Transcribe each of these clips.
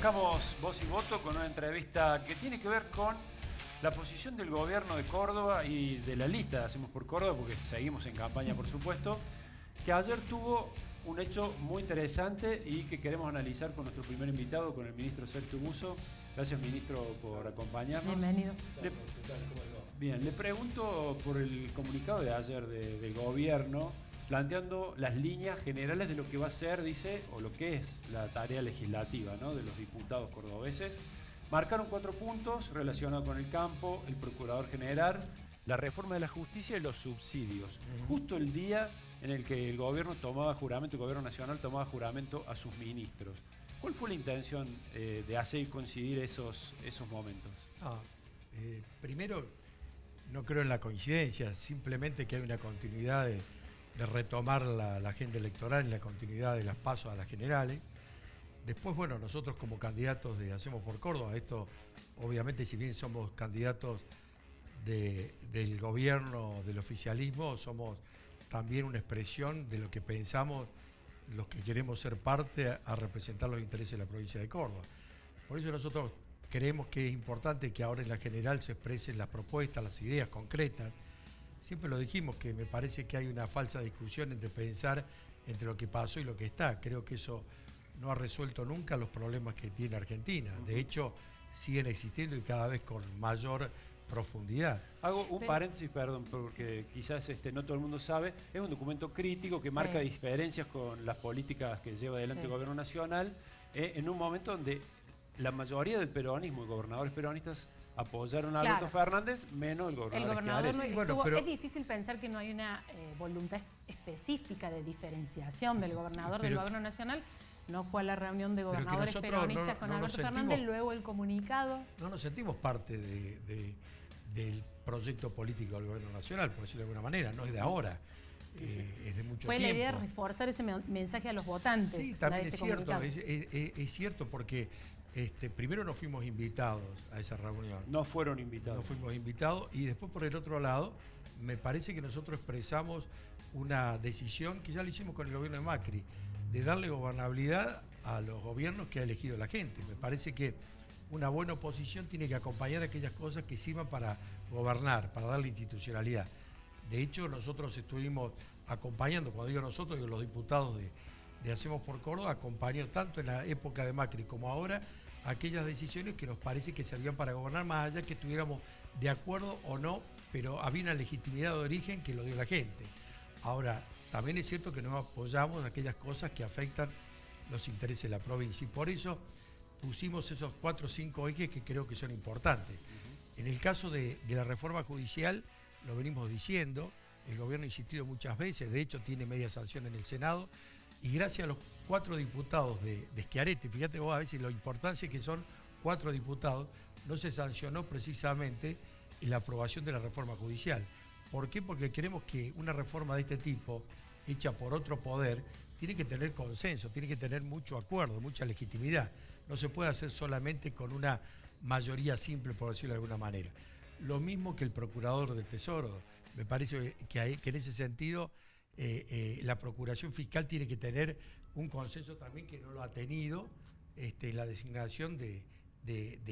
Arrancamos Voz y Voto con una entrevista que tiene que ver con la posición del gobierno de Córdoba y de la lista de Hacemos por Córdoba, porque seguimos en campaña, por supuesto, que ayer tuvo un hecho muy interesante y que queremos analizar con nuestro primer invitado, con el ministro Sergio Busso. Gracias, ministro, por acompañarnos. Bienvenido. Bien, le pregunto por el comunicado de ayer del gobierno, planteando las líneas generales de lo que va a ser, dice, o lo que es la tarea legislativa, ¿no?, de los diputados cordobeses. Marcaron 4 puntos relacionados con el campo, el procurador general, la reforma de la justicia y los subsidios. Justo el día en el que el gobierno tomaba juramento, el gobierno nacional tomaba juramento a sus ministros. ¿Cuál fue la intención de hacer coincidir esos momentos? Primero, no creo en la coincidencia, simplemente que hay una continuidad de retomar la agenda electoral en la continuidad de las pasos a las generales. Después, bueno, nosotros como candidatos de Hacemos por Córdoba, esto obviamente, si bien somos candidatos del gobierno, del oficialismo, somos también una expresión de lo que pensamos los que queremos ser parte a representar los intereses de la provincia de Córdoba. Por eso nosotros creemos que es importante que ahora en la general se expresen las propuestas, las ideas concretas. Siempre lo dijimos, que me parece que hay una falsa discusión entre pensar entre lo que pasó y lo que está. Creo que eso no ha resuelto nunca los problemas que tiene Argentina. De hecho, siguen existiendo y cada vez con mayor profundidad. Hago un paréntesis, perdón, porque quizás no todo el mundo sabe. Es un documento crítico que marca diferencias con las políticas que lleva adelante el gobierno nacional, en un momento donde la mayoría del peronismo y gobernadores peronistas apoyaron a Alberto Fernández, menos el gobernador Es difícil pensar que no hay una voluntad específica de diferenciación del gobernador del gobierno nacional. No fue a la reunión de gobernadores peronistas con Alberto Fernández, luego el comunicado. No nos sentimos parte del proyecto político del gobierno nacional, por decirlo de alguna manera, no es de ahora, es de mucho tiempo. Fue la idea de reforzar ese mensaje a los votantes. Sí, también es cierto, es cierto porque primero no fuimos invitados a esa reunión. No fueron invitados. No fuimos invitados y después por el otro lado, me parece que nosotros expresamos una decisión que ya lo hicimos con el gobierno de Macri, de darle gobernabilidad a los gobiernos que ha elegido la gente. Me parece que una buena oposición tiene que acompañar aquellas cosas que sirvan para gobernar, para darle institucionalidad. De hecho, nosotros estuvimos acompañando, cuando digo nosotros, digo los diputados de Hacemos por Córdoba, acompañó tanto en la época de Macri como ahora aquellas decisiones que nos parece que servían para gobernar, más allá que estuviéramos de acuerdo o no, pero había una legitimidad de origen que lo dio la gente. Ahora, también es cierto que no apoyamos aquellas cosas que afectan los intereses de la provincia y por eso pusimos esos 4 o 5 ejes que creo que son importantes. En el caso de la reforma judicial, lo venimos diciendo, el gobierno ha insistido muchas veces, de hecho tiene media sanción en el Senado, y gracias a los 4 diputados de Schiaretti, fíjate vos a veces la importancia que son 4 diputados, no se sancionó precisamente la aprobación de la reforma judicial. ¿Por qué? Porque queremos que una reforma de este tipo, hecha por otro poder, tiene que tener consenso, tiene que tener mucho acuerdo, mucha legitimidad. No se puede hacer solamente con una mayoría simple, por decirlo de alguna manera. Lo mismo que el procurador del Tesoro. Me parece que en ese sentido la procuración fiscal tiene que tener un consenso también que no lo ha tenido en la designación de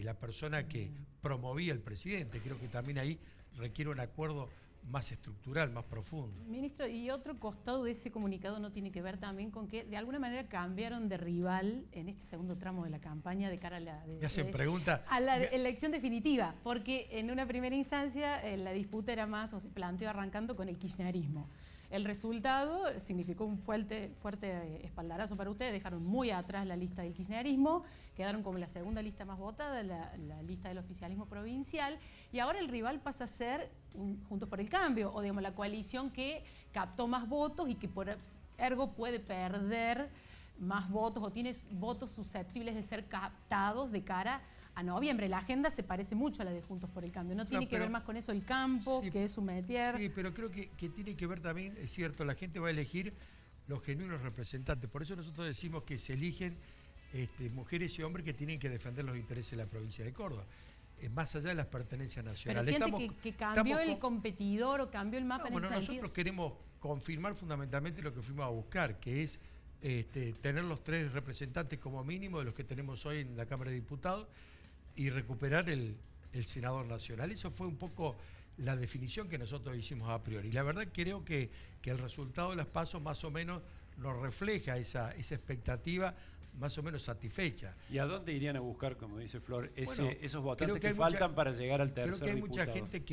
la persona que promovía el presidente. Creo que también ahí requiere un acuerdo más estructural, más profundo. Ministro, y otro costado de ese comunicado no tiene que ver también con que de alguna manera cambiaron de rival en este segundo tramo de la campaña de cara a la elección definitiva, porque en una primera instancia la disputa era más, o se planteó arrancando con el kirchnerismo. El resultado significó un fuerte espaldarazo para ustedes, dejaron muy atrás la lista del kirchnerismo, quedaron como la segunda lista más votada, la lista del oficialismo provincial, y ahora el rival pasa a ser Juntos por el Cambio, o digamos la coalición que captó más votos y que por ergo puede perder más votos o tiene votos susceptibles de ser captados de cara a noviembre. La agenda se parece mucho a la de Juntos por el Cambio. No tiene que ver más con eso el campo, que es su métier. Sí, pero creo que tiene que ver también, es cierto, la gente va a elegir los genuinos representantes. Por eso nosotros decimos que se eligen mujeres y hombres que tienen que defender los intereses de la provincia de Córdoba. Más allá de las pertenencias nacionales. ¿Pero siente que cambió el competidor o cambió el mapa en ese sentido? Nosotros queremos confirmar fundamentalmente lo que fuimos a buscar, que es tener los 3 representantes como mínimo de los que tenemos hoy en la Cámara de Diputados y recuperar el senador nacional. Eso fue un poco la definición que nosotros hicimos a priori. Y la verdad creo que el resultado de las PASO más o menos nos refleja esa expectativa más o menos satisfecha. ¿Y a dónde irían a buscar, como dice Flor, esos votantes que faltan para llegar al tercer diputado? Creo que hay diputado? Mucha gente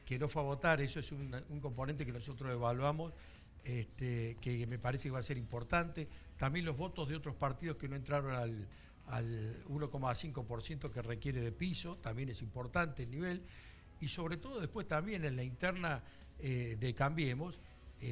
que no fue a votar. Eso es un componente que nosotros evaluamos, que me parece que va a ser importante. También los votos de otros partidos que no entraron al 1,5% que requiere de piso, también es importante el nivel. Y sobre todo después también en la interna de Cambiemos,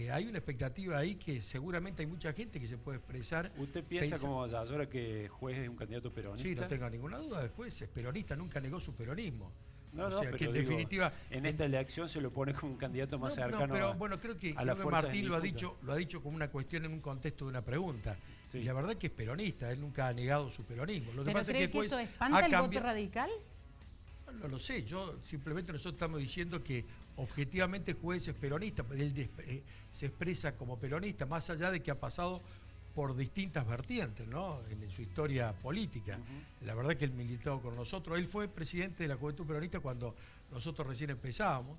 hay una expectativa ahí que seguramente hay mucha gente que se puede expresar. ¿Usted piensa como Yasora que Juez es un candidato peronista? Sí, no tengo ninguna duda, el Juez es peronista, nunca negó su peronismo. No, o sea, pero que en definitiva en esta elección se lo pone como un candidato más cercano. Pero bueno, creo que Martín lo ha dicho como una cuestión en un contexto de una pregunta. Sí. Y la verdad es que es peronista, él nunca ha negado su peronismo. Lo que pasa es que eso espanta el voto radical. No lo sé, nosotros estamos diciendo que objetivamente Juez es peronista, él se expresa como peronista, más allá de que ha pasado por distintas vertientes, ¿no? En su historia política. La verdad que él militó con nosotros, él fue presidente de la Juventud Peronista cuando nosotros recién empezábamos,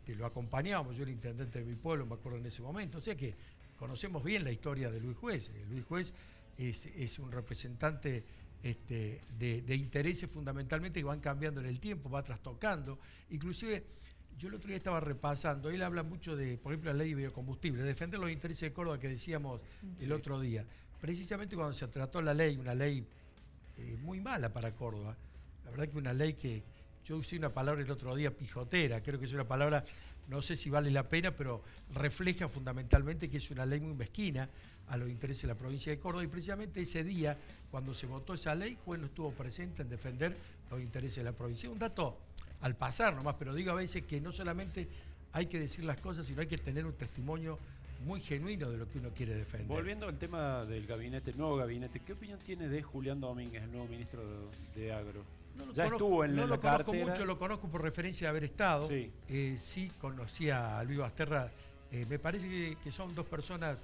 lo acompañábamos, yo era intendente de mi pueblo, me acuerdo en ese momento, o sea que conocemos bien la historia de Luis Juez. Luis Juez es un representante de intereses fundamentalmente que van cambiando en el tiempo, va trastocando. Inclusive, yo el otro día estaba repasando, él habla mucho de, por ejemplo, la ley de biocombustibles, defender los intereses de Córdoba que decíamos el otro día. Precisamente cuando se trató una ley muy mala para Córdoba, la verdad que una ley que, yo usé una palabra el otro día, pijotera, creo que es una palabra, no sé si vale la pena, pero refleja fundamentalmente que es una ley muy mezquina a los intereses de la provincia de Córdoba, y precisamente ese día, cuando se votó esa ley, Juez no estuvo presente en defender los intereses de la provincia. Un dato al pasar nomás, pero digo a veces que no solamente hay que decir las cosas, sino hay que tener un testimonio muy genuino de lo que uno quiere defender. Volviendo al tema del gabinete, el nuevo gabinete, ¿qué opinión tiene de Julián Domínguez, el nuevo ministro de Agro? No lo conozco mucho, lo conozco por referencia de haber estado. Sí, sí conocía a Luis Basterra. Me parece que son dos personas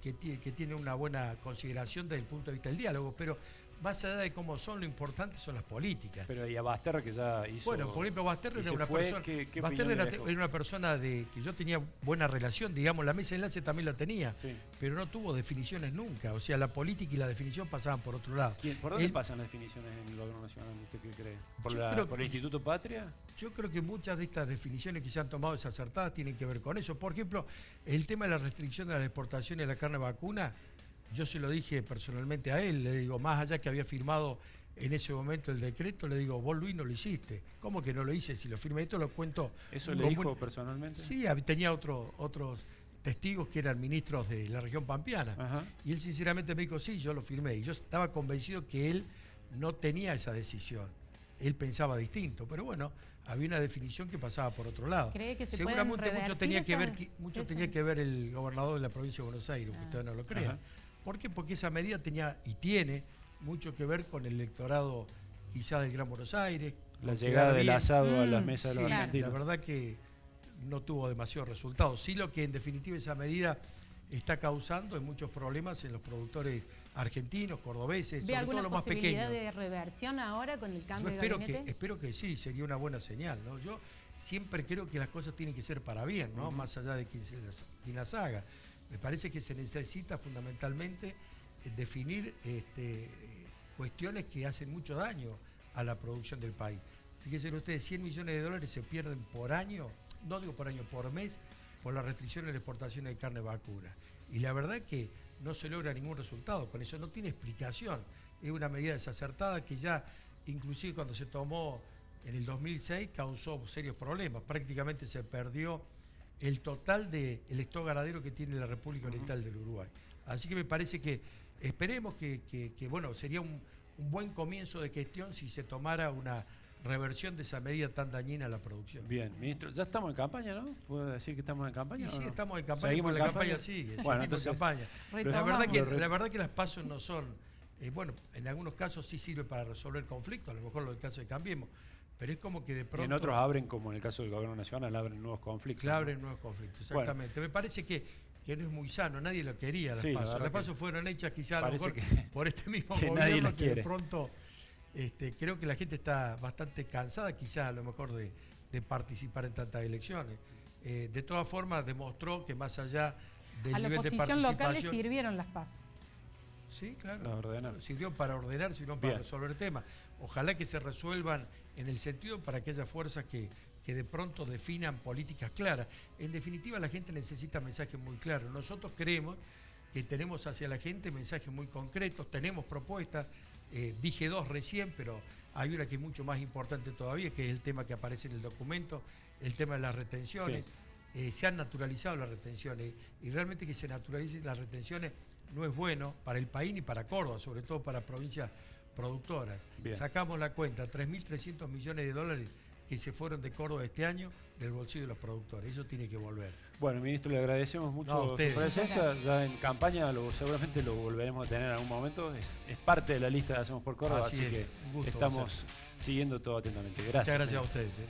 que tienen una buena consideración desde el punto de vista del diálogo, pero más allá de cómo son, lo importante son las políticas. Pero y a Basterra que ya hizo... Bueno, por ejemplo, Basterra era una persona... Basterra era una persona que yo tenía buena relación, digamos, la mesa de enlace también la tenía, sí, pero no tuvo definiciones nunca. O sea, la política y la definición pasaban por otro lado. ¿Por dónde pasan las definiciones en el gobierno nacional? ¿Usted qué cree? ¿Por el Instituto Patria? Yo creo que muchas de estas definiciones que se han tomado desacertadas tienen que ver con eso. Por ejemplo, el tema de la restricción de las exportaciones de la carne vacuna, yo se lo dije personalmente a él, le digo, más allá que había firmado en ese momento el decreto, le digo, vos Luis no lo hiciste. ¿Cómo que no lo hice? Si lo firmé, esto lo cuento. ¿Eso le dijo personalmente? Sí, tenía otros testigos que eran ministros de la región pampeana. Ajá. Y él sinceramente me dijo, sí, yo lo firmé. Y yo estaba convencido que él no tenía esa decisión. Él pensaba distinto, pero bueno, había una definición que pasaba por otro lado. ¿Cree que seguramente mucho tenía que ver el gobernador de la provincia de Buenos Aires, que ustedes no lo crean. Ajá. ¿Por qué? Porque esa medida tenía y tiene mucho que ver con el electorado quizá del Gran Buenos Aires. La llegada del asado a las mesas de los argentinos. La verdad que no tuvo demasiados resultados. Sí, lo que en definitiva esa medida está causando es muchos problemas en los productores argentinos, cordobeses, sobre todo los más pequeños. ¿Ve alguna posibilidad de reversión ahora con el cambio de gabinete? Espero que sí, sería una buena señal, ¿no? Yo siempre creo que las cosas tienen que ser para bien, ¿no? Más allá de quien las haga. Me parece que se necesita fundamentalmente definir cuestiones que hacen mucho daño a la producción del país. Fíjense ustedes, 100 millones de dólares se pierden por año, no digo por año, por mes, por la restricción de la exportación de carne vacuna. Y la verdad que no se logra ningún resultado con eso, no tiene explicación. Es una medida desacertada que ya, inclusive cuando se tomó en el 2006, causó serios problemas. Prácticamente se perdió el total del stock ganadero que tiene la República Oriental del Uruguay. Así que me parece que esperemos que bueno, sería un buen comienzo de gestión si se tomara una reversión de esa medida tan dañina a la producción. Bien, ministro, ya estamos en campaña, ¿no? ¿Puedo decir que estamos en campaña? Sí, estamos en campaña, porque la campaña sigue. Bueno, entonces, en campaña. Pero la verdad que las PASO no son, bueno, en algunos casos sí sirve para resolver conflictos, a lo mejor lo del caso de Cambiemos, pero es como que de pronto... Y en otros abren, como en el caso del gobierno nacional, abren nuevos conflictos. Abren nuevos conflictos, exactamente. Bueno. Me parece que que no es muy sano, nadie lo quería las PASO. Las PASO fueron hechas quizás a lo mejor por este mismo gobierno que de pronto creo que la gente está bastante cansada quizás a lo mejor de participar en tantas elecciones. De todas formas demostró que más allá del nivel de participación... A la oposición local le sirvieron las PASO. Sí, claro. Sirvió para ordenar, sirvió para resolver temas. Ojalá que se resuelvan en el sentido para aquellas fuerzas que de pronto definan políticas claras. En definitiva, la gente necesita mensajes muy claros. Nosotros creemos que tenemos hacia la gente mensajes muy concretos, tenemos propuestas. Dije 2 recién, pero hay una que es mucho más importante todavía, que es el tema que aparece en el documento, el tema de las retenciones. Sí. Se han naturalizado las retenciones y realmente que se naturalicen las retenciones no es bueno para el país ni para Córdoba, sobre todo para provincias productoras. Bien. Sacamos la cuenta, 3.300 millones de dólares que se fueron de Córdoba este año del bolsillo de los productores. Eso tiene que volver. Bueno, ministro, le agradecemos mucho su presencia. Ya en campaña seguramente lo volveremos a tener en algún momento. Es parte de la lista de Hacemos por Córdoba, así que estamos siguiendo todo atentamente. Gracias. Muchas gracias a ustedes.